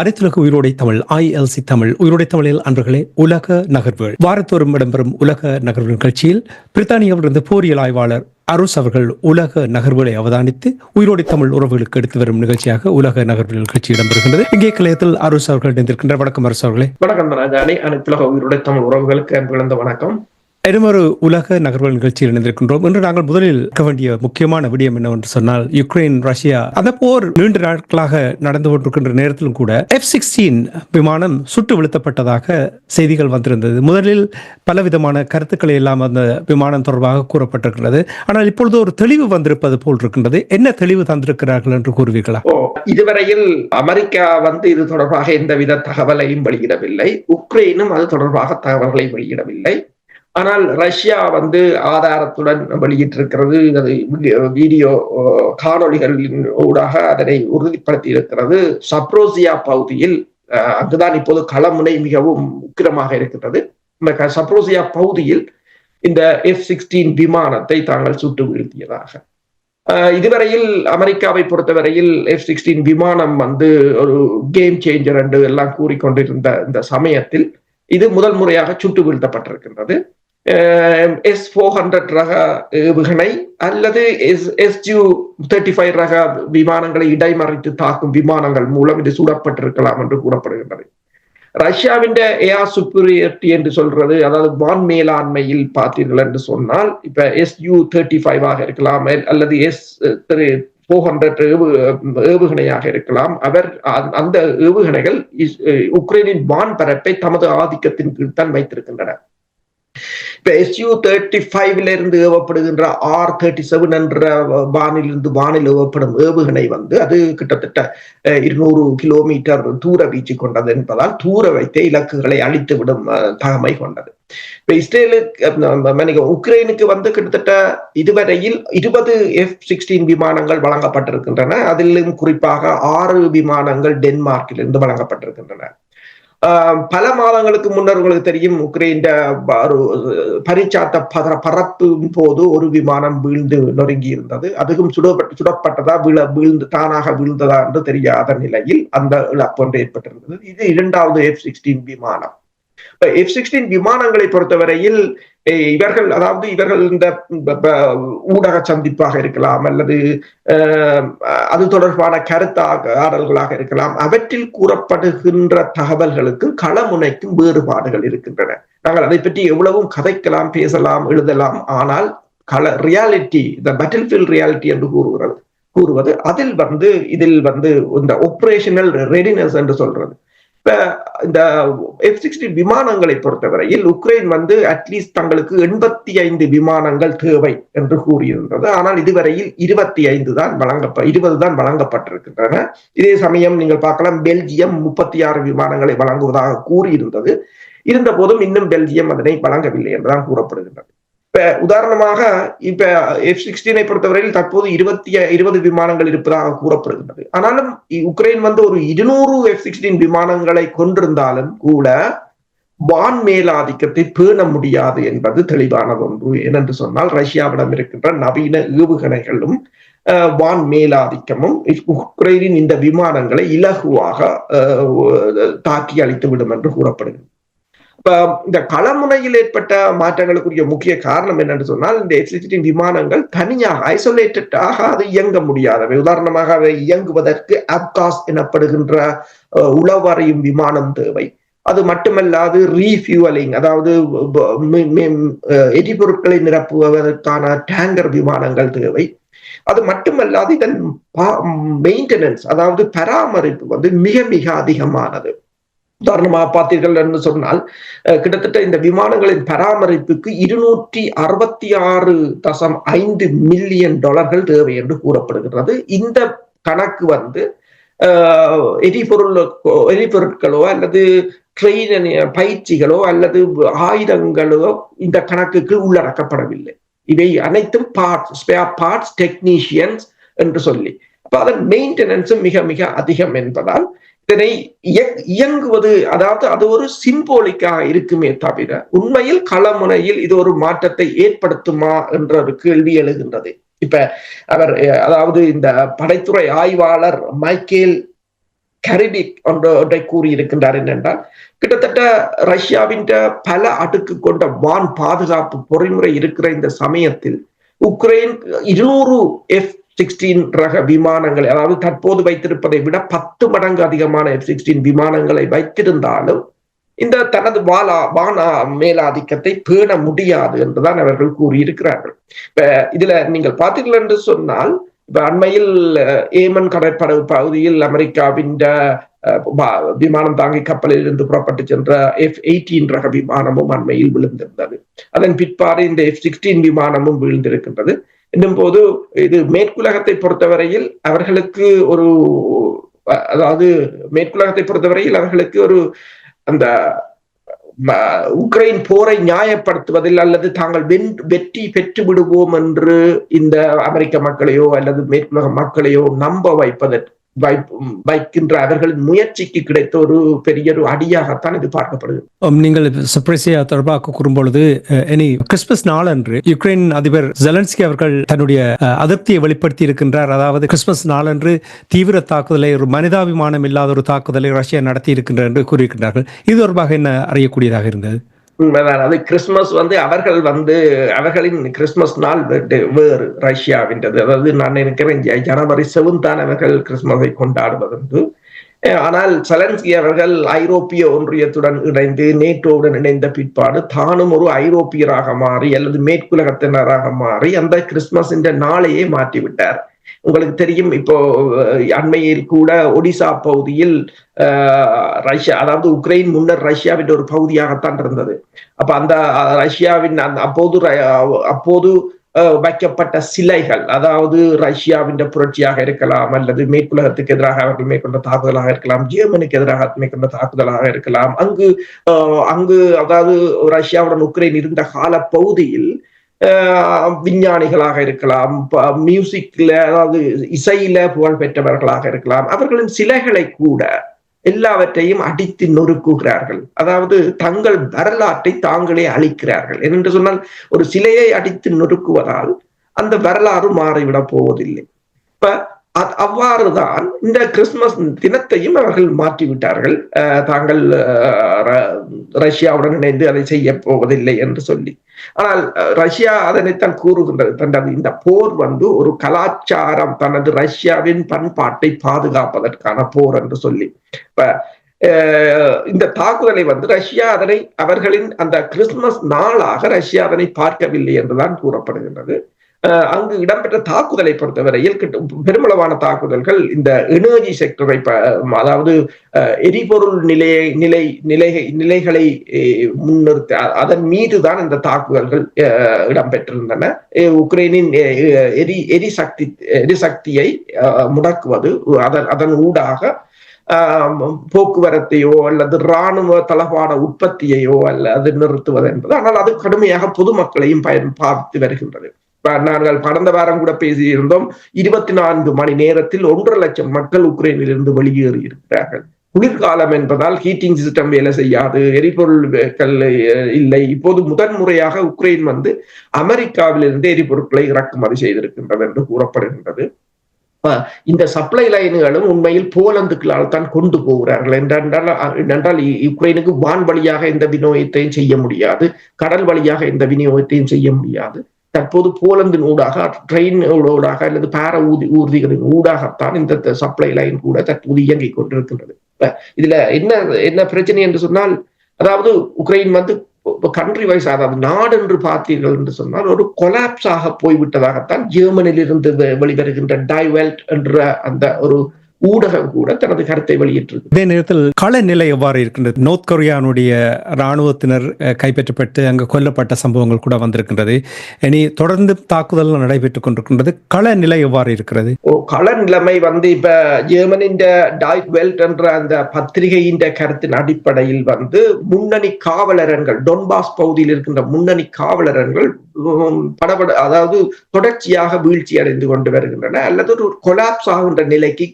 அனைத்துலக உயிரோடை தமிழ் ILC தமிழ் உயிரோடை தமிழில் அன்பர்களே, உலக நகர்வுகள் வாரத்தோறும் இடம்பெறும் உலக நகர்வு நிகழ்ச்சியில் பிரித்தானியாவிலிருந்து போரியல் ஆய்வாளர் அருஸ் அவர்கள் உலக நகர்வுகளை அவதானித்து உயிரோடை தமிழ் உறவுகளுக்கு எடுத்து வரும் நிகழ்ச்சியாக உலக நகர்வு நிகழ்ச்சி இடம்பெறுகின்றது. இங்கே கலையத்தில் அருஸ் அவர்கள் இணைந்திருக்கின்ற. வணக்கம் அருஸ் அவர்களே. வணக்கம் ராஜானி. அனைத்துலக உயிரோடை தமிழ் உறவுகளுக்கு அன்பு வணக்கம். ஒரு உலக நகர்வுகள் நிகழ்ச்சியில் இணைந்திருக்கின்றோம். இன்று நாங்கள் முதலில் இருக்க வேண்டிய முக்கியமான விடயம் என்னவென்று சொன்னால், யுக்ரைன் ரஷ்யா அந்த போர் நீண்ட நாட்களாக நடந்து கொண்டிருக்கின்ற நேரத்திலும் கூட F-16 விமானம் சுட்டு வீழ்த்தப்பட்டதாக செய்திகள் வந்திருந்தது. முதலில் பலவிதமான கருத்துக்களை எல்லாம் அந்த விமானம் தொடர்பாக கூறப்பட்டிருக்கிறது. ஆனால் இப்பொழுது ஒரு தெளிவு வந்திருப்பது போல் இருக்கின்றது. என்ன தெளிவு தந்திருக்கிறார்கள் என்று கூறுவீர்களா? இதுவரையில் அமெரிக்கா இது தொடர்பாக எந்தவித தகவலையும் வெளியிடவில்லை. உக்ரைனும் அது தொடர்பாக தகவல்களை வெளியிடவில்லை. ஆனால் ரஷ்யா ஆதாரத்துடன் வெளியிட்டிருக்கிறது. அது வீடியோ காணொளிகளின் ஊடாக அதனை உறுதிப்படுத்தி இருக்கிறது. சப்ரோசியா பகுதியில் அங்குதான் இப்போது களமுனை மிகவும் உக்கிரமாக இருக்கிறது. இந்த சப்ரோசியா பகுதியில் இந்த F-16 விமானத்தை தாங்கள் சுட்டு வீழ்த்தியதாக இதுவரையில் அமெரிக்காவை பொறுத்தவரையில் F-16 விமானம் ஒரு கேம் சேஞ்சர் என்று எல்லாம் கூறிக்கொண்டிருந்த இந்த சமயத்தில் இது முதல் முறையாக சுட்டு வீழ்த்தப்பட்டிருக்கின்றது. S-400 ரக ஏவுகணை அல்லது Su-35 ரக விமானங்களை இடைமறித்து தாக்கும் விமானங்கள் மூலம் இது சுடப்பட்டிருக்கலாம் என்று கூறப்படுகின்றது. ரஷ்யாவின் ஏர் சுப்பீரியாரிட்டி என்று சொல்றது, அதாவது வான் மேலாண்மையில் பார்த்தீர்கள் என்று சொன்னால், இப்ப Su-35 ஆக இருக்கலாம் அல்லது S-400 ஏவுகணையாக இருக்கலாம். அந்த ஏவுகணைகள் உக்ரைனின் வான் பரப்பை தமது ஆதிக்கத்தின் கீழ் தான் வைத்திருக்கின்றன. இப்ப Su-35 இருந்து ஏவப்படுகின்ற R-37 என்ற வானில் ஏவப்படும் ஏவுகணை அது கிட்டத்தட்ட 200 கிலோமீட்டர் தூர வீச்சு கொண்டது என்பதால் தூர வைத்தே இலக்குகளை அழித்து விடும் தகமை கொண்டது. இப்ப உக்ரைனுக்கு கிட்டத்தட்ட இதுவரையில் 20 F-16 விமானங்கள் வழங்கப்பட்டிருக்கின்றன. அதிலும் குறிப்பாக 6 விமானங்கள் டென்மார்க்கிலிருந்து வழங்கப்பட்டிருக்கின்றன. பல மாதங்களுக்கு முன்னர் உங்களுக்கு தெரியும், உக்ரைன் பரிச்சாத்த பரப்பின் போது ஒரு விமானம் வீழ்ந்து நொறுங்கி இருந்தது. அதுவும் சுடப்பட்டதா தானாக வீழ்ந்ததா என்று தெரியாத நிலையில் அந்த இழப்பு ஒன்று ஏற்பட்டிருந்தது. இது 2வது F-16 விமானம். F-16 விமானங்களை பொறுத்தவரையில் இவர்கள் இந்த ஊடக சந்திப்பாக இருக்கலாம் அல்லது அது தொடர்பான கருத்தாடல்களாக இருக்கலாம். அவற்றில் கூறப்படுகின்ற தகவல்களுக்கு களமுனைக்கும் வேறுபாடுகள் இருக்கின்றன. நாங்கள் அதை பற்றி எவ்வளவும் கதைக்கலாம், பேசலாம், எழுதலாம். ஆனால் ரியாலிட்டி, இந்த பேட்டில்ஃபீல்ட் ரியாலிட்டி என்று கூறுவது அதில் இதில் இந்த ஆபரேஷனல் ரெடினஸ் என்று சொல்றது. இப்ப இந்த F-16 விமானங்களை பொறுத்தவரையில் உக்ரைன் அட்லீஸ்ட் தங்களுக்கு 85 விமானங்கள் தேவை என்று கூறியிருந்தது. ஆனால் இதுவரையில் 20 தான் வழங்கப்பட்டிருக்கின்றன. இதே சமயம் நீங்கள் பார்க்கலாம், பெல்ஜியம் 36 விமானங்களை வழங்குவதாக கூறியிருந்தது. இருந்த போதும் இன்னும் பெல்ஜியம் அதனை வழங்கவில்லை என்றுதான் கூறப்படுகின்றது. இப்ப உதாரணமாக இப்ப F-16 பொறுத்தவரையில் தற்போது 20 விமானங்கள் இருப்பதாக கூறப்படுகின்றது. ஆனாலும் உக்ரைன் ஒரு 200 F-16 விமானங்களை கொண்டிருந்தாலும் கூட வான் மேலாதிக்கத்தை பேண முடியாது என்பது தெளிவானது ஒன்று. ஏனென்று சொன்னால், ரஷ்யாவிடம் இருக்கின்ற நவீன ஏவுகணைகளும் வான் மேலாதிக்கமும் உக்ரைனின் இந்த விமானங்களை இலகுவாக தாக்கி அழித்துவிடும் என்று கூறப்படுகிறது. இப்ப இந்த களமுனையில் ஏற்பட்ட மாற்றங்களுக்குரிய முக்கிய காரணம் என்னன்னு சொன்னால், இந்த F-16 விமானங்கள் தனியாக ஐசோலேட்டடாக அது இயங்க முடியாதவை. உதாரணமாக அவை இயங்குவதற்கு அப்காஸ் எனப்படுகின்ற உளவறியும் விமானம் தேவை. அது மட்டுமல்லாது ரீஃபியூவலிங், அதாவது எரிபொருட்களை நிரப்புவதற்கான டேங்கர் விமானங்கள் தேவை. அது மட்டுமல்லாது இதன் மெயின்டெனன்ஸ், அதாவது பராமரிப்பு மிக மிக அதிகமானது. உதாரணமாக பார்த்தீர்கள் என்று சொன்னால், கிட்டத்தட்ட இந்த விமானங்களின் பராமரிப்புக்கு $266.5 மில்லியன் தேவை என்று கூறப்படுகிறது. இந்த கணக்கு எரிபொருட்களோ அல்லது ட்ரெயின் பயிற்சிகளோ அல்லது ஆயுதங்களோ இந்த கணக்குக்கு உள்ளடக்கப்படவில்லை. இவை அனைத்தும் பார்ட்ஸ், ஸ்பேர் பார்ட்ஸ், டெக்னீஷியன்ஸ் என்று சொல்லி, அப்ப அதன் மெயின்டெனன்ஸும் மிக மிக அதிகம் என்பதால் இதனை இயங்குவது, அதாவது அது ஒரு சிம்போலிக்காக இருக்குமே தவிர உண்மையில் களமுனையில் இது ஒரு மாற்றத்தை ஏற்படுத்துமா என்ற ஒரு கேள்வி எழுகின்றது. இப்ப அவர், அதாவது இந்த படைத்துறை ஆய்வாளர் மைக்கேல் கரிபிக் ஒன்றை கூறியிருக்கின்றார். என்னென்றால், கிட்டத்தட்ட ரஷ்யாவின் பல அடுக்கு கொண்ட வான் பாதுகாப்பு பொறிமுறை இருக்கிற இந்த சமயத்தில் உக்ரைன் 200 F-16 ரக விமானங்களை, அதாவது தற்போது வைத்திருப்பதை விட 10 மடங்கு அதிகமான F-16 விமானங்களை வைத்திருந்தாலும் இந்த தனது வான மேலாதிக்கத்தை பேண முடியாது என்றுதான் அவர்கள் கூறியிருக்கிறார்கள். இப்ப இதுல நீங்கள் பார்த்தீர்கள் என்று சொன்னால், இப்ப அண்மையில் ஏமன் கடற்படை பகுதியில் அமெரிக்காவின் விமானம் தாங்கி கப்பலில் இருந்து புறப்பட்டு சென்ற F-18 ரக விமானமும் அண்மையில் விழுந்திருந்தது. அதன் பிற்பாடு இந்த F-16 விமானமும் வீழ்ந்திருக்கின்றது. என்னும் போது இது மேற்குலகத்தை பொறுத்தவரையில் அவர்களுக்கு ஒரு, அதாவது மேற்குலகத்தை பொறுத்தவரையில் அவர்களுக்கு ஒரு அந்த உக்ரைன் போரை நியாயப்படுத்துவதில் அல்லது தாங்கள் வெற்றி பெற்று விடுவோம் என்று இந்த அமெரிக்க மக்களையோ அல்லது மேற்குலக மக்களையோ நம்ப வைக்கின்ற அவர்களின் முயற்சிக்கு கிடைத்த ஒரு பெரிய ஒரு அடியாகத்தான் இது பார்க்கப்படுது. நீங்கள் சர்ப்ரைஸியா தொடர்பாக கூறும்பொழுது, இனி கிறிஸ்துமஸ் நாளன்று யுக்ரைன் அதிபர் ஜெலன்ஸ்கி அவர்கள் தன்னுடைய அதிருப்தியை வெளிப்படுத்தி இருக்கின்றார். அதாவது கிறிஸ்துமஸ் நாளன்று தீவிர தாக்குதலை, ஒரு மனிதாபிமானம் இல்லாத ஒரு தாக்குதலை ரஷ்யா நடத்தி இருக்கின்றார் என்று கூறியிருக்கின்றார்கள். இது தொடர்பாக என்ன அறியக்கூடியதாக இருந்தது? அது கிறிஸ்துமஸ் அவர்களின் கிறிஸ்துமஸ் நாள் வேறு ரஷ்யாவின்றது. அதாவது நான் நினைக்கிறேன் ஜனவரி 7 தான் அவர்கள் கிறிஸ்துமஸை கொண்டாடுவது. ஆனால் செலன்ஸ்கி அவர்கள் ஐரோப்பிய ஒன்றியத்துடன் இணைந்து, நேட்டோவுடன் இணைந்த பிற்பாடு தானும் ஒரு ஐரோப்பியராக மாறி அல்லது மேற்குலகத்தினராக மாறி அந்த கிறிஸ்துமஸ் என்ற நாளையே மாற்றிவிட்டார். உங்களுக்கு தெரியும், இப்போ அண்மையில் கூட ஒடிசா பகுதியில் ரஷ்யா, அதாவது உக்ரைன் முன்னர் ரஷ்யாவின் ஒரு பகுதியாகத்தான் இருந்தது. அப்ப அந்த ரஷ்யாவின் அப்போது வைக்கப்பட்ட சிலைகள், அதாவது ரஷ்யாவின் புரட்சியாக இருக்கலாம் அல்லது மேற்குலகத்துக்கு எதிராக அவர்கள் மேற்கொண்ட தாக்குதலாக இருக்கலாம், ஜெர்மனிக்கு எதிராக மேற்கொண்ட தாக்குதலாக இருக்கலாம், அங்கு அதாவது ரஷ்யாவுடன் உக்ரைன் இருந்த கால பகுதியில் விஞ்ஞானிகளாக இருக்கலாம், மியூசிக்ல, அதாவது இசையில புகழ் பெற்றவர்களாக இருக்கலாம், அவர்களின் சிலைகளை கூட எல்லாவற்றையும் அடித்து நொறுக்குகிறார்கள். அதாவது தங்கள் வரலாற்றை தாங்களே அழிக்கிறார்கள். என்று சொன்னால், ஒரு சிலையை அடித்து நொறுக்குவதால் அந்த வரலாறு மாறிவிடப் போவதில்லை. இப்ப அவ்வாறுதான் இந்த கிறிஸ்துமஸ் தினத்தையும் அவர்கள் மாற்றிவிட்டார்கள். தாங்கள் ரஷ்யாவுடன் இணைந்து அதை செய்ய போவதில்லை என்று சொல்லி. ஆனால் ரஷ்யா அதனைத்தான் கூறுகின்றது, தனது இந்த போர் ஒரு கலாச்சாரம், தனது ரஷ்யாவின் பண்பாட்டை பாதுகாப்பதற்கான போர் என்று சொல்லி. இப்ப இந்த தாக்குதலை ரஷ்யா அதனை அவர்களின் அந்த கிறிஸ்துமஸ் நாளாக ரஷ்யா அதனை பார்க்கவில்லை என்றுதான் கூறப்படுகின்றது. அங்கு இடம்பெற்ற தாக்குதலை பொறுத்தவரையில் பெருமளவான தாக்குதல்கள் இந்த எனர்ஜி செக்டரை, அதாவது எரிபொருள் நிலைகளை முன்னிறுத்த அதன் மீதுதான் இந்த தாக்குதல்கள் இடம்பெற்றிருந்தன. உக்ரைனின் எரிசக்தியை முடக்குவது, அதன் ஊடாக போக்குவரத்தையோ அல்லது இராணுவ தளவாட உற்பத்தியையோ அல்லது நிறுத்துவது என்பது. ஆனால் அது கடுமையாக பொதுமக்களையும் பாதித்து வருகின்றது. நாங்கள் கடந்த வாரம் கூட பேசியிருந்தோம், 24 மணி நேரத்தில் 1.5 லட்சம் மக்கள் உக்ரைனில் இருந்து வெளியேறி இருக்கிறார்கள். குளிர்காலம் என்பதால் ஹீட்டிங் சிஸ்டம் வேலை செய்யாது, எரிபொருட்கள் இல்லை. இப்போது முதன்முறையாக உக்ரைன் அமெரிக்காவிலிருந்து எரிபொருட்களை இறக்குமதி செய்திருக்கின்றது என்று கூறப்படுகின்றது. இந்த சப்ளை லைன்களும் உண்மையில் போலந்துகளால் தான் கொண்டு போகிறார்கள். என்றால் உக்ரைனுக்கு வான் வழியாக எந்த விநியோகத்தையும் செய்ய முடியாது, கடல் வழியாக எந்த விநியோகத்தையும் செய்ய முடியாது. தற்போது போலந்தின் ஊடாக, ட்ரெயின் ஊடாக அல்லது பார ஊர்திகளின் ஊடாகத்தான் இந்த சப்ளை லைன் கூட தற்போது இயங்கிக் கொண்டிருக்கின்றது. இதுல என்ன பிரச்சனை என்று சொன்னால், அதாவது உக்ரைன் கண்ட்ரி வைஸ், அதாவது நாடு என்று பார்த்தீர்கள் என்று சொன்னால் ஒரு கொலாப்ஸ் ஆக போய்விட்டதாகத்தான் ஜெர்மனியிலிருந்து வெளிவருகின்ற டைவெல்ட் என்ற அந்த ஒரு ஊடகம் கூட தனது கருத்தை வெளியிட்டிருக்கு. இதே நேரத்தில் கள நிலை எவ்வாறு இருக்கின்றது? நோர்த் கொரியானுடைய இராணுவத்தினர் கைப்பற்றப்பட்டு அங்கு கொல்லப்பட்ட சம்பவங்கள் கூட வந்திருக்கின்றது. இனி தொடர்ந்து தாக்குதல் நடைபெற்றுக் கொண்டிருக்கின்றது. கள நிலை எவ்வாறு இருக்கிறது? கள நிலைமை இப்ப ஜெர்மனின் டாய்ட் வெல்ட் என்ற அந்த பத்திரிகையின் கருத்தின் அடிப்படையில் முன்னணி காவலர்கள், டொன்பாஸ் பகுதியில் இருக்கின்ற முன்னணி காவலர்கள் அதாவது தொடர்ச்சியாக வீழ்ச்சி அடைந்து கொண்டு வருகின்றன, அல்லது ஒரு கொலாப்ஸ் ஆகின்ற நிலைக்கு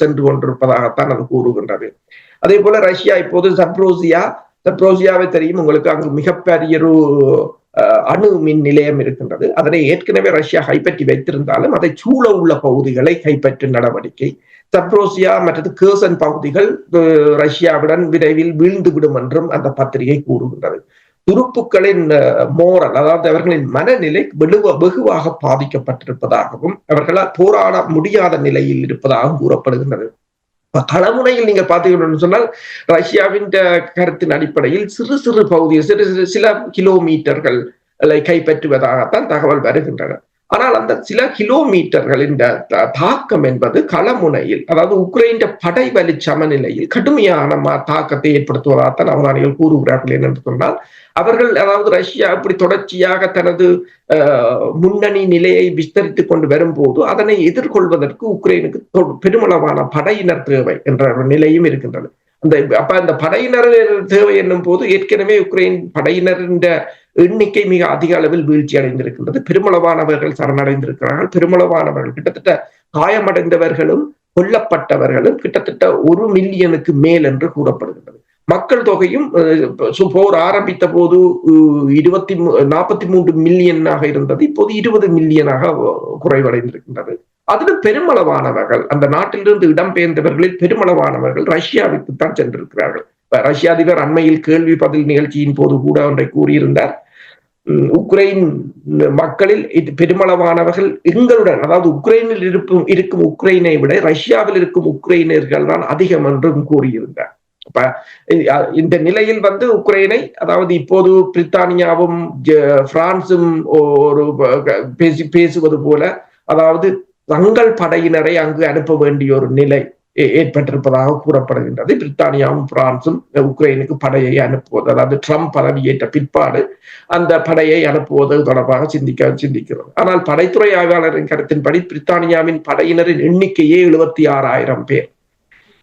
சென்று கொண்டிருப்பதாகத்தான் அது கூறுகின்றது. அதே போல ரஷ்யா இப்போது சப்ரோசியாவை தெரியும் உங்களுக்கு, அங்கு மிகப்பெரிய ஒரு அணு மின் நிலையம் இருக்கின்றது. அதனை ஏற்கனவே ரஷ்யா கைப்பற்றி வைத்திருந்தாலும் அதை சூழ உள்ள பகுதிகளை கைப்பற்றும் நடவடிக்கை, சப்ரோசியா மற்றது கேர்சன் பகுதிகள் ரஷ்யாவுடன் விரைவில் வீழ்ந்துவிடும் என்றும் அந்த பத்திரிகை கூறுகின்றது. துருப்புக்களின் மோரல், அதாவது அவர்களின் மனநிலை வெகுவாக பாதிக்கப்பட்டிருப்பதாகவும் அவர்களால் போராட முடியாத நிலையில் இருப்பதாகவும் கூறப்படுகின்றது. களமுனையில் நீங்க பாத்தீங்கன்னு சொன்னால் ரஷ்யாவின் கருத்தின் அடிப்படையில் சிறு சிறு பகுதியில் சில கிலோமீட்டர்கள் கைப்பற்றுவதாகத்தான் தகவல் வருகின்றன. ஆனால் அந்த சில கிலோமீட்டர்களின் தாக்கம் என்பது களமுனையில், அதாவது உக்ரைன் படை வலி சமநிலையில் கடுமையான தாக்கத்தை ஏற்படுத்துவதாகத்தான் அவதானிகள் கூறுகிறார்கள். என்று சொன்னால் அவர்கள், அதாவது ரஷ்யா இப்படி தொடர்ச்சியாக தனது முன்னணி நிலையை விஸ்தரித்துக் கொண்டு வரும்போது அதனை எதிர்கொள்வதற்கு உக்ரைனுக்கு பெருமளவான படையினர் தேவை என்ற நிலையும் இருக்கின்றது. அந்த படையினர் தேவை என்னும் போது ஏற்கனவே உக்ரைன் படையினரின் எண்ணிக்கை மிக அதிக அளவில் வீழ்ச்சி அடைந்திருக்கின்றது. பெருமளவானவர்கள் சரணடைந்திருக்கிறார்கள். பெருமளவானவர்கள், கிட்டத்தட்ட காயமடைந்தவர்களும் கொல்லப்பட்டவர்களும் கிட்டத்தட்ட 1 மில்லியனுக்கு மேல் என்று கூறப்படுகின்றது. மக்கள் தொகையும் போர் ஆரம்பித்த போது 43 மில்லியனாக இருந்தது, இப்போது 20 மில்லியனாக குறைவடைந்திருக்கின்றது. அதில் பெருமளவானவர்கள், அந்த நாட்டிலிருந்து இடம்பெயர்ந்தவர்களில் பெருமளவானவர்கள் ரஷ்யாவுக்குத்தான் சென்றிருக்கிறார்கள். ரஷ்ய அதிபர் அண்மையில் கேள்வி பதில் நிகழ்ச்சியின் போது கூட ஒன்றை கூறியிருந்தார். உக்ரைன் மக்களில் பெருமளவானவர்கள் எங்களுடன், அதாவது உக்ரைனில் இருக்கும் உக்ரைனை விட ரஷ்யாவில் இருக்கும் உக்ரைனர்கள் தான் அதிகம் என்றும் கூறியிருந்தார். இந்த நிலையில் உக்ரைனை, அதாவது இப்போது பிரித்தானியாவும் பிரான்சும் ஒரு பேசுவது போல, அதாவது தங்கள் படையினரை அங்கு அனுப்ப வேண்டிய ஒரு நிலை ஏற்பட்டிருப்பதாக கூறப்படுகின்றது. பிரித்தானியாவும் பிரான்சும் உக்ரைனுக்கு படையை அனுப்புவது, அதாவது ட்ரம்ப் பதவியேற்ற பிற்பாடு அந்த படையை அனுப்புவது தொடர்பாக சிந்திக்கிறது. ஆனால் படைத்துறை ஆய்வாளரின் கருத்தின்படி பிரித்தானியாவின் படையினரின் எண்ணிக்கையே 76,000 பேர்.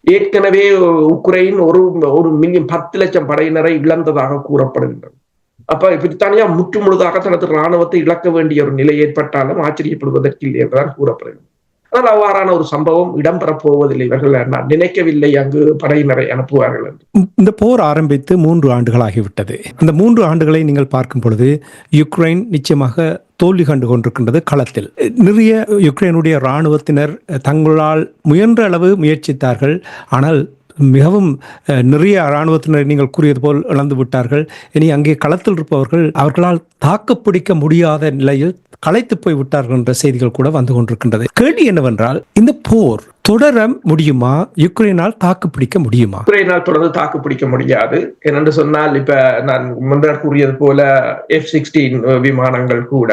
ஏற்கனவே உக்ரைன் ஒரு மில்லியன் 10 லட்சம் படையினரை இழந்ததாக கூறப்படுகின்றது. அப்ப பிரித்தானியா முற்றுமுழுதாக தனது இராணுவத்தை இழக்க வேண்டிய ஒரு நிலை ஏற்பட்டாலும் ஆச்சரியப்படுவதற்கு இல்லை என்றுதான் கூறப்படுகிறது. ஆனால் அவ்வாறான ஒரு சம்பவம் இடம்பெறப் போவதில்லை. இவர்கள் நினைக்கவில்லை அங்கு படையினரை அனுப்புவார்கள் என்று. இந்த போர் ஆரம்பித்து 3 ஆண்டுகள் ஆகிவிட்டது. அந்த 3 ஆண்டுகளை நீங்கள் பார்க்கும் பொழுது யுக்ரைன் நிச்சயமாக தோல்வி கண்டு கொண்டிருக்கின்றது களத்தில். நிறைய யுக்ரைனுடைய இராணுவத்தினர் தங்களால் முயன்ற அளவு முயற்சித்தார்கள். ஆனால் மிகவும் நிறைய இராணுவத்தினர் நீங்கள் கூறியது போல் இழந்து விட்டார்கள். இனி அங்கே களத்தில் இருப்பவர்கள் அவர்களால் தாக்குப்பிடிக்க முடியாத நிலையில் களைத்து போய் விட்டார்கள் என்ற செய்திகள் கூட வந்து கொண்டிருக்கின்றது. கேள்வி என்னவென்றால், இந்த போர் தொடர முடியுமா? யுக்ரைனால் தாக்குப்பிடிக்க முடியுமா? யுக்ரைனால் தொடர்ந்து தாக்குப்பிடிக்க முடியாது. என்னென்று சொன்னால், இப்ப நான் முன்னர் கூறியது போல F-16 விமானங்கள் கூட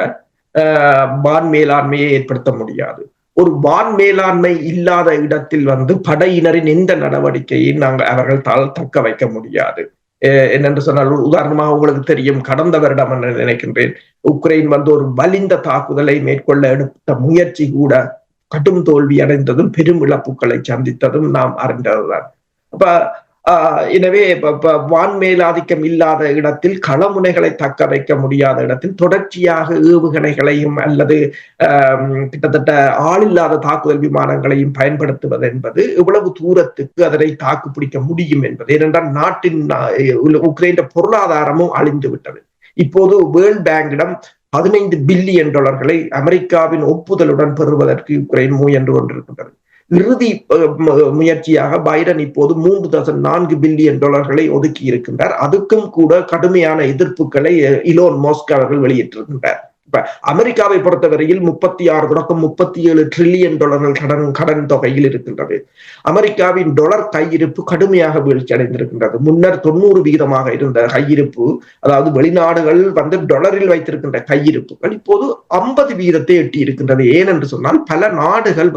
வான் மேலாண்மையை ஏற்படுத்த முடியாது. ஒரு வான் மேலாண்மை இல்லாத இடத்தில் படையினரின் எந்த நடவடிக்கையும் அவர்கள் தக்க வைக்க முடியாது. என்னென்று சொன்னால், உதாரணமாக உங்களுக்கு தெரியும், கடந்த வருடம் நினைக்கின்றேன், உக்ரைன் ஒரு வலிந்த தாக்குதலை மேற்கொள்ள எடுத்த முயற்சி கூட கடும் தோல்வி அடைந்ததும் பெரும் இழப்புகளை சந்தித்ததும் நாம் அறிந்ததுதான். எனவே வான் மேலாதிக்கம் இல்லாத இடத்தில், களமுனைகளை தக்க வைக்க முடியாத இடத்தில் தொடர்ச்சியாக ஏவுகணைகளையும் அல்லது கிட்டத்தட்ட ஆளில்லாத தாக்குதல் விமானங்களையும் பயன்படுத்துவது என்பது எவ்வளவு தூரத்துக்கு அதனை தாக்குப்பிடிக்க முடியும் என்பது. ஏனென்றால் நாட்டின் உக்ரைன் பொருளாதாரமும் அழிந்து விட்டது. இப்போது வேர்ல்ட் பேங்கிடம் $15 பில்லியன் அமெரிக்காவின் ஒப்புதலுடன் பெறுவதற்கு உக்ரைன் முயன்று கொண்டிருக்கின்றது. இறுதி முயற்சியாக பைடன் இப்போது $3.4 பில்லியன் ஒதுக்கி இருக்கின்றார். அதுக்கும் கூட கடுமையான எதிர்ப்புகளை இலோன் மஸ்க் அவர்கள் வெளியிட்டிருக்கின்றார். இப்ப அமெரிக்காவை பொறுத்தவரையில் 36 தொடக்கம் 37 டிரில்லியன் டாலர்கள் கடன் தொகையில் இருக்கின்றது. அமெரிக்காவின் டாலர் கையிருப்பு கடுமையாக வீழ்ச்சி அடைந்திருக்கின்றது. முன்னர் 90% இருந்த கையிருப்பு, அதாவது வெளிநாடுகள் டாலரில் வைத்திருக்கின்ற கையிருப்புகள் இப்போது 50% எட்டி இருக்கின்றது. ஏனென்று சொன்னால் பல நாடுகள்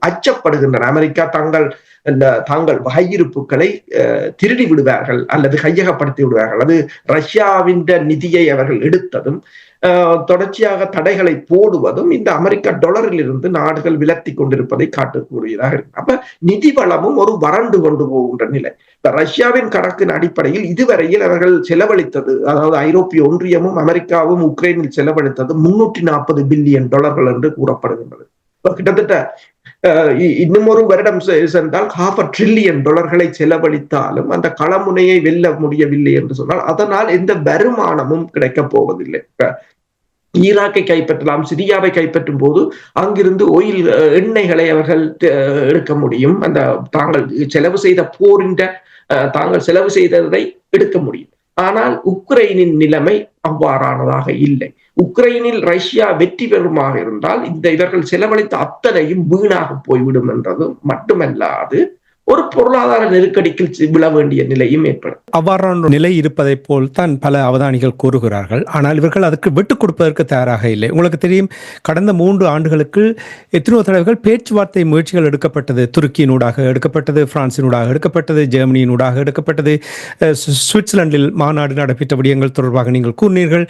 அச்சப்படுகின்றன. அமெரிக்கா தாங்கள் கையிருப்புகளை திருடி விடுவார்கள் அல்லது கையகப்படுத்தி விடுவார்கள். அது ரஷ்யாவின் நிதியை அவர்கள் எடுத்ததும் தொடர்ச்சியாக தடைகளை போடுவதும் இந்த அமெரிக்க டாலரில் இருந்து நாடுகள் விலத்தி கொண்டிருப்பதை காட்டக்கூடியதாக இருக்கு. அப்ப நிதி வளமும் ஒரு வறண்டு கொண்டு போகின்ற நிலை. ரஷ்யாவின் கணக்கின் அடிப்படையில் இதுவரையில் அவர்கள் செலவழித்தது, அதாவது ஐரோப்பிய ஒன்றியமும் அமெரிக்காவும் உக்ரைனில் செலவழித்தது 340 பில்லியன் டாலர்கள் என்று கூறப்படுகின்றது. கிட்டத்தட்ட இன்னும் ஒரு வருடம் சென்றால் $500 பில்லியன் செலவழித்தாலும் அந்த களமுனையை வெல்ல முடியவில்லை என்று சொன்னால் அதனால் எந்த வருமானமும் கிடைக்கப் போவதில்லை. ஈராக்கை கைப்பற்றலாம், சிரியாவை கைப்பற்றும் போது அங்கிருந்து எண்ணெய்களை அவர்கள் எடுக்க முடியும். அந்த தாங்கள் செலவு செய்த போரின் தாங்கள் செலவு செய்ததை எடுக்க முடியும். ஆனால் உக்ரைனின் நிலைமை அவ்வாறானதாக இல்லை. உக்ரைனில் ரஷ்யா வெற்றி பெறுமாக இருந்தால் இவர்கள் செலவழித்த அத்தனையும் வீணாக போய்விடும் என்றது மட்டுமல்லாது ஒரு பொருளாதார நெருக்கடிக்கு விழ வேண்டிய நிலையும் ஏற்படும். அவ்வாறான நிலை இருப்பதை போல் தான் பல அவதானிகள் கூறுகிறார்கள். ஆனால் இவர்கள் அதற்கு விட்டுக் கொடுப்பதற்கு தயாராக இல்லை. உங்களுக்கு தெரியும், கடந்த 3 ஆண்டுகளுக்கு எத்தனையோ தடவைகள் பேச்சுவார்த்தை முயற்சிகள் எடுக்கப்பட்டது. துருக்கியினூடாக எடுக்கப்பட்டது, பிரான்சினூடாக எடுக்கப்பட்டது, ஜெர்மனியினூடாக எடுக்கப்பட்டது, சுவிட்சர்லாந்தில் மாநாடு நடைபெற்ற விடயங்கள் தொடர்பாக நீங்கள் கூறினீர்கள்.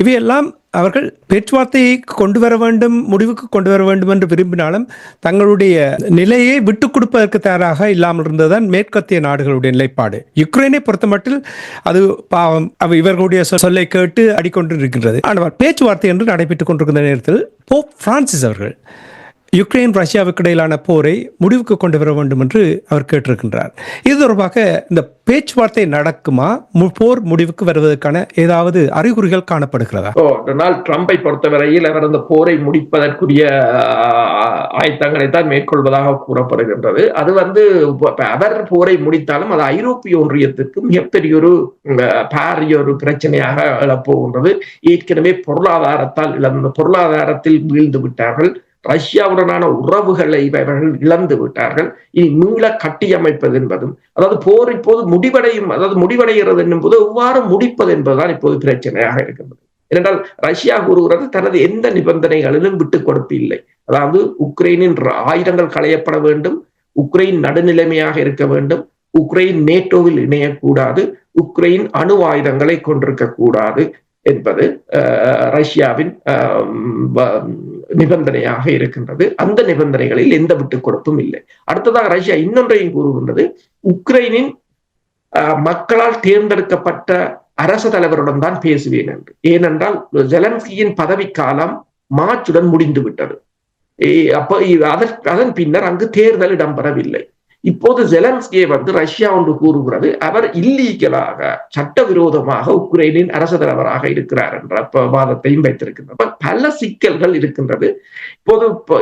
இவையெல்லாம் அவர்கள் பேச்சுவார்த்தையை கொண்டு வர வேண்டும், முடிவுக்கு கொண்டு வர வேண்டும் என்று விரும்பினாலும் தங்களுடைய நிலையை விட்டுக் கொடுப்பதற்கு தயாராக இல்லாமல் இருந்ததுதான் மேற்கத்திய நாடுகளுடைய நிலைப்பாடு. யுக்ரைனை பொறுத்தமட்டில் அது பாவம், இவர்களுடைய சொல்லை கேட்டு அடிக்கொண்டு இருக்கின்றது. ஆனால் பேச்சுவார்த்தை என்று நடைபெற்றுக் கொண்டிருக்கின்ற நேரத்தில் போப் பிரான்சிஸ் அவர்கள் யுக்ரைன் ரஷ்யாவுக்கு இடையிலான போரை முடிவுக்கு கொண்டு வர வேண்டும் என்று அவர் கேட்டிருக்கின்றார். இது தொடர்பாக இந்த பேச்சுவார்த்தை நடக்குமா, போர் முடிவுக்கு வருவதற்கான ஏதாவது அறிகுறிகள் காணப்படுகிறதா? டொனால்ட் ட்ரம்பை பொறுத்தவரையில் அவர் அந்த போரை முடிப்பதற்குரிய ஆயத்தங்களை தான் மேற்கொள்வதாக கூறப்படுகின்றது. அது அவர் போரை முடித்தாலும் அது ஐரோப்பிய ஒன்றியத்திற்கு மிகப்பெரிய ஒரு பிரச்சனையாக எழப்போகின்றது. ஏற்கனவே பொருளாதாரத்தில் வீழ்ந்து விட்டார்கள். ரஷ்யாவுடனான உறவுகளை இவர்கள் இழந்து விட்டார்கள். இனி மீள கட்டியமைப்பது என்பதும், அதாவது போர் இப்போது முடிவடைகிறது என்பது எவ்வாறு முடிப்பது என்பதுதான் இப்போது பிரச்சனையாக இருக்கின்றது. ஏனென்றால் ரஷ்யா கூறுகிறது தனது எந்த நிபந்தனைகளிலும் விட்டுக் கொடுப்பு இல்லை. அதாவது உக்ரைனின் ஆயுதங்கள் களையப்பட வேண்டும், உக்ரைன் நடுநிலைமையாக இருக்க வேண்டும், உக்ரைன் நேட்டோவில் இணையக்கூடாது, உக்ரைன் அணு ஆயுதங்களை கொண்டிருக்க கூடாது என்பது ரஷ்யாவின் நிபந்தனையாக இருக்கின்றது. அந்த நிபந்தனைகளில் எந்த விட்டுக் கொடுப்பும் இல்லை. அடுத்ததாக ரஷ்யா இன்னொன்றையும் கூறுகின்றது, உக்ரைனின் மக்களால் தேர்ந்தெடுக்கப்பட்ட அரசு தலைவருடன் தான் பேசுவேன் என்று. ஏனென்றால் ஜெலன்ஸ்கியின் பதவிக்காலம் மார்ச்சுடன் முடிந்து விட்டது. அதன் பின்னர் அங்கு தேர்தல் இடம்பெறவில்லை. இப்போது ஜெலன்ஸ்கியை ரஷ்யா ஒன்று கூறுகிறது அவர் இல்லீகலாக சட்டவிரோதமாக உக்ரைனின் அரசு தலைவராக இருக்கிறார் என்ற வாதத்தையும் வைத்திருக்கின்றனர். பல சிக்கல்கள் இருக்கின்றது.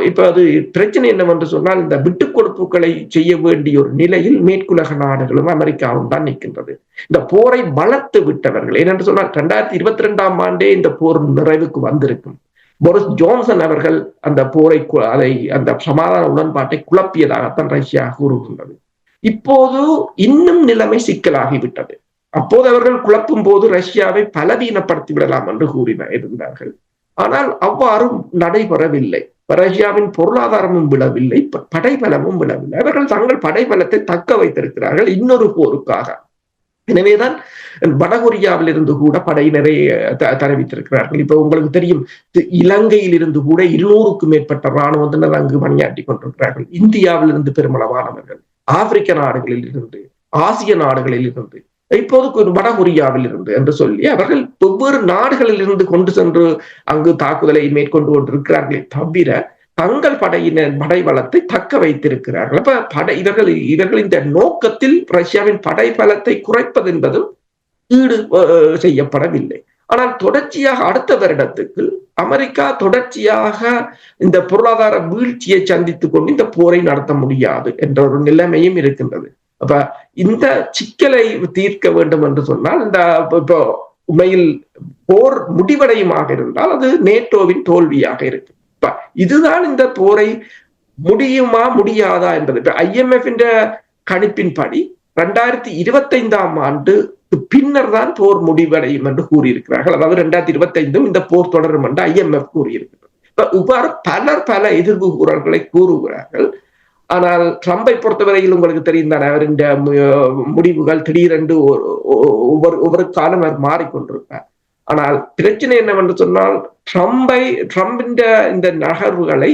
இப்ப அது பிரச்சனை என்னவென்று சொன்னால், இந்த விட்டுக் கொடுப்புகளை செய்ய வேண்டிய ஒரு நிலையில் மேற்குலக நாடுகளும் அமெரிக்காவும் தான் நிற்கின்றது. இந்த போரை வளர்த்து விட்டவர்கள், ஏனென்று சொன்னால் 2022ஆம் ஆண்டே இந்த போர் நிறைவுக்கு வந்திருக்கும். போரிஸ் ஜான்சன் அவர்கள் அந்த போரை அந்த சமாதான உடன்பாட்டை குழப்பியதாகத்தான் ரஷ்யா கூறுகின்றது. இப்போது இன்னும் நிலைமை சிக்கலாகிவிட்டது. அப்போது அவர்கள் குழப்பும் போது ரஷ்யாவை பலவீனப்படுத்தி விடலாம் என்று இருந்தார்கள். ஆனால் அவ்வாறு நடைபெறவில்லை. ரஷ்யாவின் பொருளாதாரமும் விழவில்லை, படைபலமும் விழவில்லை. அவர்கள் தங்கள் படைபலத்தை தக்க வைத்திருக்கிறார்கள் இன்னொரு போருக்காக. எனவேதான் வடகொரியாவில் இருந்து கூட படையினரை தெரிவித்திருக்கிறார்கள். இப்ப உங்களுக்கு தெரியும், இலங்கையில் இருந்து கூட 200க்கும் மேற்பட்ட இராணுவத்தினர் அங்கு பணியாற்றி கொண்டிருக்கிறார்கள். இந்தியாவில் இருந்து பெருமளவானவர்கள், ஆப்பிரிக்க நாடுகளில் இருந்து, ஆசிய நாடுகளில் இருந்து, இப்போது வடகொரியாவில் இருந்து என்று சொல்லி அவர்கள் வெவ்வேறு நாடுகளில் இருந்து கொண்டு சென்று அங்கு தாக்குதலை மேற்கொண்டு கொண்டிருக்கிறார்களே தவிர தங்கள் படை பலத்தை தக்க வைத்திருக்கிறார்கள். அப்ப இவர்கள் இந்த நோக்கத்தில் ரஷ்யாவின் படை பலத்தை குறைப்பது என்பதும் ஈடு செய்யப்படவில்லை. ஆனால் தொடர்ச்சியாக அடுத்த வருடத்துக்கு அமெரிக்கா தொடர்ச்சியாக இந்த பொருளாதார வீழ்ச்சியை சந்தித்துக் கொண்டு இந்த போரை நடத்த முடியாது என்ற ஒரு நிலைமையும் இருக்கின்றது. அப்ப இந்த சிக்கலை தீர்க்க வேண்டும் என்று சொன்னால், இந்த இப்போ உண்மையில் போர் முடிவடையுமாக இருந்தால் அது நேட்டோவின் தோல்வியாக இருக்கு. இதுதான் இந்த போரை முடியுமா முடியாதா என்பது. IMF கணிப்பின்படி 2025 ஆண்டு பின்னர் தான் போர் முடிவடையும் என்று கூறியிருக்கிறார்கள். அதாவது 2025 இந்த போர் தொடரும் என்று IMF கூறியிருக்கிறது. இவ்வாறு பல எதிர்ப்பு குரல்களை கூறுகிறார்கள். ஆனால் ட்ரம்பை பொறுத்தவரையில் உங்களுக்கு தெரியும் தானே, அவரின் முடிவுகள் திடீரென்று ஒவ்வொரு காலம் அவர் மாறிக்கொண்டிருப்பார். ஆனால் பிரச்சனை என்னவென்று சொன்னால், ட்ரம்பின் இந்த நகர்வுகளை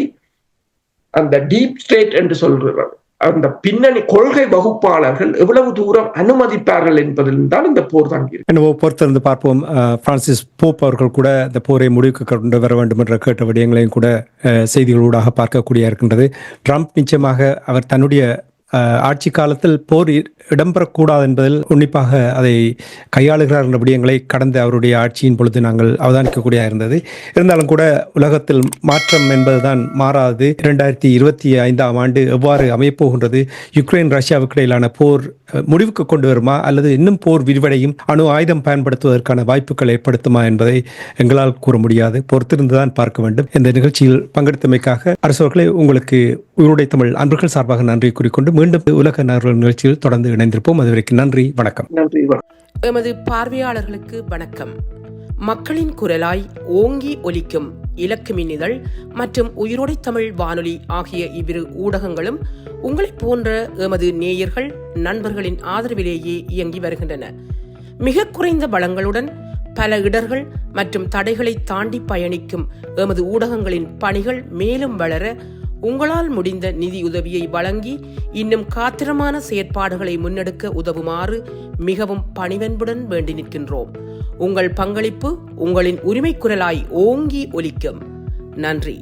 அந்த டீப் ஸ்டேட் என்று சொல்கிறார், அந்த பின்னணி கொள்கை வகுப்பாளர்கள் எவ்வளவு தூரம் அனுமதிப்பார்கள் என்பதில் தான் இந்த போர் தங்கி பொறுத்திருந்து பார்ப்போம். பிரான்சிஸ் போப் அவர்கள் கூட இந்த போரை முடிவுக்கு கொண்டு வர வேண்டும் என்ற கேட்ட விடயங்களையும் கூட செய்திகளூடாக பார்க்கக்கூடிய இருக்கின்றது. ட்ரம்ப் நிச்சயமாக அவர் தன்னுடைய ஆட்சி காலத்தில் போர் இடம்பெறக்கூடாது என்பதில் உன்னிப்பாக அதை கையாளுகிறார் என்ற விடயங்களை கடந்த அவருடைய ஆட்சியின் பொழுது நாங்கள் அவதானிக்கக்கூடிய இருந்தது. இருந்தாலும் கூட உலகத்தில் மாற்றம் என்பதுதான் மாறாது. 2025 ஆண்டு எவ்வாறு அமையப்போகின்றது, யுக்ரைன் ரஷ்யாவுக்கு இடையிலான போர் முடிவுக்கு கொண்டு வருமா அல்லது இன்னும் போர் விரிவடையும், அணு ஆயுதம் பயன்படுத்துவதற்கான வாய்ப்புகள் ஏற்படுத்துமா என்பதை எங்களால் கூற முடியாது. பொறுத்திருந்துதான் பார்க்க வேண்டும். இந்த நிகழ்ச்சியில் பங்கெடுத்தமைக்காக அரசவர்களை உங்களுக்கு உயிரோடை தமிழ் அன்பர்கள் சார்பாக நன்றி கூறிக்கொண்டு மீண்டும் உலக நகர்வல் நிகழ்ச்சியில் தொடர்ந்து இணைந்திருப்போம். அதுவரைக்கும் நன்றி, வணக்கம். நன்றி. எமது பார்வையாளர்களுக்கு வணக்கம். மக்களின் குரலாய் ஓங்கி ஒலிக்கும் இலக்கு மின்னிதழ் மற்றும் உயிரோடை தமிழ் வானொலி ஆகிய இவ்விரு ஊடகங்களும் உங்களை போன்ற எமது நேயர்கள் நண்பர்களின் ஆதரவிலேயே இயங்கி வருகின்றன. மிக குறைந்த வளங்களுடன் பல இடர்கள் மற்றும் தடைகளை தாண்டி பயணிக்கும் எமது ஊடகங்களின் பணிகள் மேலும் வளர உங்களால் முடிந்த நிதியுதவியை வழங்கி இன்னும் காத்திரமான செயற்பாடுகளை முன்னெடுக்க உதவுமாறு மிகவும் பணிவன்புடன் வேண்டி நிற்கின்றோம். உங்கள் பங்களிப்பு உங்களின் உரிமை குரலாய் ஓங்கி ஒலிக்கும். நன்றி.